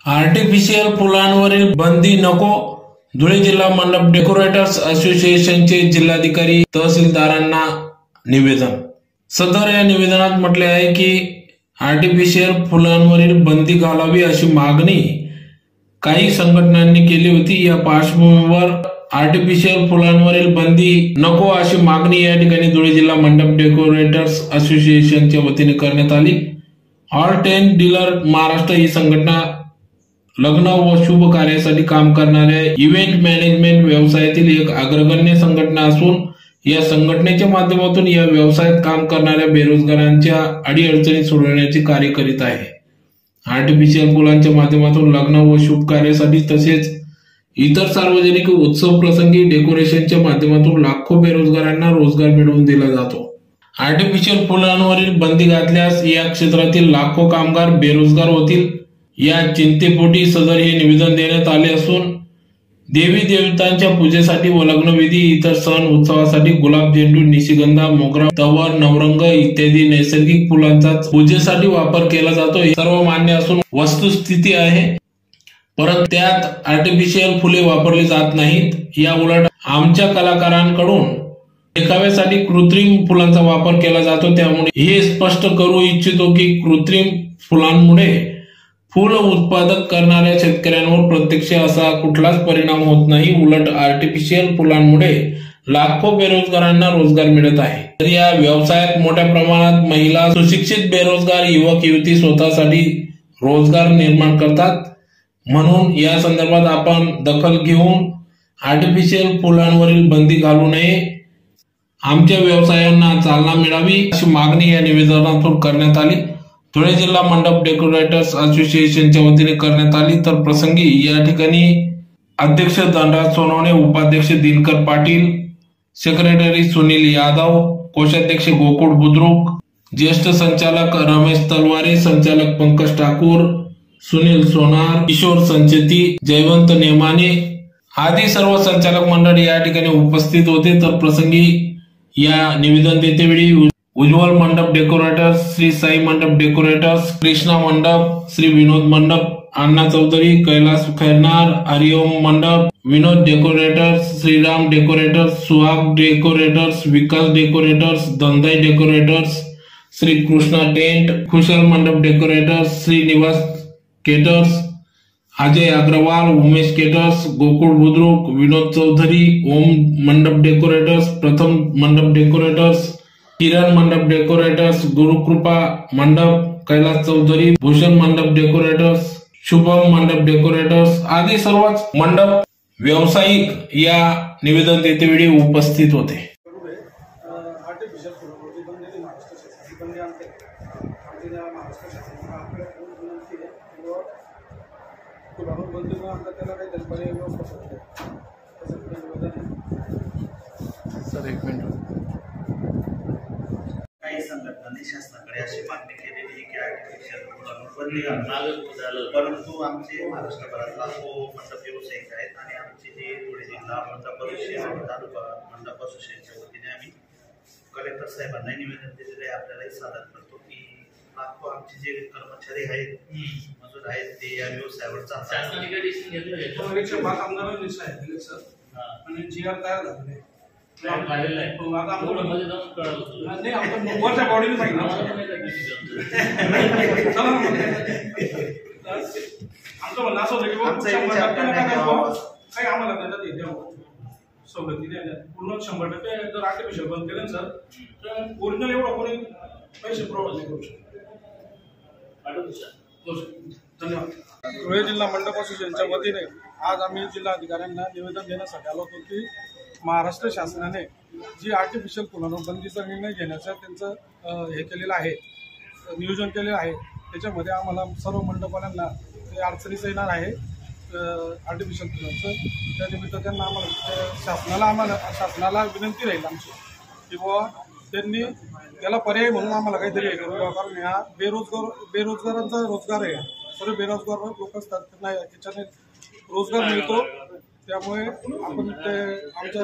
Artificial फुलांवरील बंदी नको, धुळे जिल्हा मंडप डेकोरेटर्स असोसिएशनचे जिल्हाधिकारी तहसीलदारांना निवेदन। सदर या निवेदनात म्हटले आहे की आर्टिफिशियल फुलांवरील बंदी घालावी अशी मागणी काही संघटनांनी केली होती। या पार्श्वभूमीवर आर्टिफिशियल फुलांवरील बंदी नको अशी मागणी या ठिकाणी धुळे जिल्हा मंडप डेकोरेटर्स असोसिएशनच्या वतीने करण्यात आली। ऑल टेंट डीलर महाराष्ट्र ही संघटना लग्न व शुभ कार्यासाठी काम करणाऱ्या इव्हेंट मॅनेजमेंट व्यवसायातील एक अग्रगण्य संघटना असून या संघटनेच्या माध्यमातून या व्यवसायात काम करणाऱ्या बेरोजगारांच्या अडीअडचणी सोडवण्याचे कार्य करीत आहे। आर्टिफिशियल फुलांच्या माध्यमातून लग्न व शुभ कार्यासाठी तसेच इतर सार्वजनिक उत्सव प्रसंगी डेकोरेशनच्या माध्यमातून लाखो बेरोजगारांना रोजगार मिळवून दिला जातो। आर्टिफिशियल फुलांवरील बंदी घातल्यास या क्षेत्रातील लाखो कामगार बेरोजगार होतील। या चिंतेपोटी सदर हे निवेदन देण्यात आले असून देवी देवतांच्या पूजेसाठी व लग्नविधी इतर सण उत्सवासाठी गुलाब, झेंडू, निशिगंधा, मोगरा, तवर, नवरंग इत्यादी नैसर्गिक फुलांचा पूजेसाठी वापर केला जातो हे सर्व मान्य असून वस्तुस्थिती आहे, परंतु त्यात आर्टिफिशियल फुले वापरली जात नाहीत। या उलट आमच्या कलाकारांकडून देखाव्यासाठी कृत्रिम फुलांचा वापर केला जातो। त्यामुळे हे स्पष्ट करू इच्छितो की कृत्रिम फुलांमुळे फूल उत्पादक करणाऱ्या शेतकऱ्यांवर प्रत्यक्ष असा कुठलाच परिणाम होत नाही, उलट आर्टिफिशियल फुलांमुळे लाखो बेरोजगारांना रोजगार मिळत आहे। तर या व्यवसायात मोठ्या प्रमाणात महिला, सुशिक्षित बेरोजगार युवक युवती स्वतःसाठी रोजगार निर्माण करतात। म्हणून या संदर्भात आपण दखल घेऊन आर्टिफिशियल फुलांवरील बंदी घालू नये, आमच्या व्यवसायांना चालना मिळावी अशी मागणी या निवेदनातून करण्यात आली। धुळे जिल्हा मंडप डेकोरेटर्स असोसिएशनच्या वतीने करण्यात आली। तर प्रसंगी या ठिकाणी अध्यक्ष धनराज सोनवणे, उपाध्यक्ष दिनकर पाटील, सेक्रेटरी सुनील यादव, कोषाध्यक्ष गोकुळ बुद्रुक, ज्येष्ठ संचालक रमेश तलवारे, संचालक पंकज ठाकूर, सुनील सोनार, किशोर संचेती, जयवंत नेमाने आदी सर्व संचालक मंडळ या ठिकाणी उपस्थित होते। तर प्रसंगी या निवेदन देतेवेळी उज्ज्वल मंडप डेकोरेटर्स, श्री साई मंडप डेकोरेटर्स, कृष्णा मंडप, श्री विनोद मंडप, अण्णा Chaudhari, Kailas Khairnar, Hariom Mandap, Vinod decorators, Shriram decorators, Suhag decorators, Vikas decorators, Dhandai decorators, Shri Krishna tent, Khushal Mandap decorators, Shrinivas caterers, Ajay Agrawal, Umesh caterers, Gokul Budruk, Vinod Chaudhari, Om Mandap decorators, प्रथम मंडप डेकोरेटर्स, किरण मंडप डेकोरेटर्स, गुरुकृपा मंडप, कैलास चौधरी, भूषण मंडप डेकोरेटर्स, शुभम मंडप डेकोरेटर्स आदी सर्वच मंडप व्यावसायिक या निवेदन देतेवेळी उपस्थित होते। सर एक मिनिट, काही संघटनांनी शासनाकडे अशी मागणी केलेली आहे की आर्टिफिशियल फुलांवर बंदी घालावी, परंतु आमचे महाराष्ट्रभरात लाखो मंडप व्यावसायिक आहेत आणि आमचे जे धुळे जिल्हा मंडप असोसिएशन, तालुका मंडप असोसिएशनच्या वतीने आम्ही कलेक्टर साहेबांना निवेदन दिलेले आहे। आपल्यालाही सादर करतो की लाखो आमचे जे कर्मचारी आहेत, मजूर आहेत, ते या व्यवसायावर चालतात। सवलती पूर्ण 100% जर आर्टिफिशियल बंद केलं सर तर ओरिजिनल एवढं कोणी पैसे प्रोव्हाइड नाही करू शकत। धन्यवाद। धुळे जिल्हा मंडप असोसिएशनच्या वतीने आज आम्ही जिल्हाधिकाऱ्यांना निवेदन देण्यासाठी आलो होतो की महाराष्ट्र शासनाने जी आर्टिफिशियल फुलांवर बंदीचा निर्णय घेण्याचं त्यांचं हे केलेलं आहे, नियोजन केलेलं आहे, त्याच्यामध्ये आम्हाला सर्व मंडपवाल्यांना ते अडचणीचं येणार आहे आर्टिफिशियल फुलांचं। त्यानिमित्त त्यांना आम्हाला शासनाला विनंती राहील आमची की बाबा त्यांनी त्याला पर्याय म्हणून आम्हाला काहीतरी हे करू, कारण हा बेरोजगारांचा रोजगार आहे, सर्व बेरोजगार लोक असतात, त्यांना याच्याने रोजगार मिळतो। त्यामुळे आपण ते आमच्या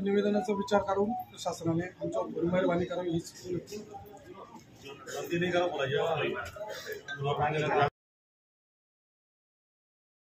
निवेदनाचा विचार करून शासनाने आमच्यावर मेहरबानी करावी हीच विनंती।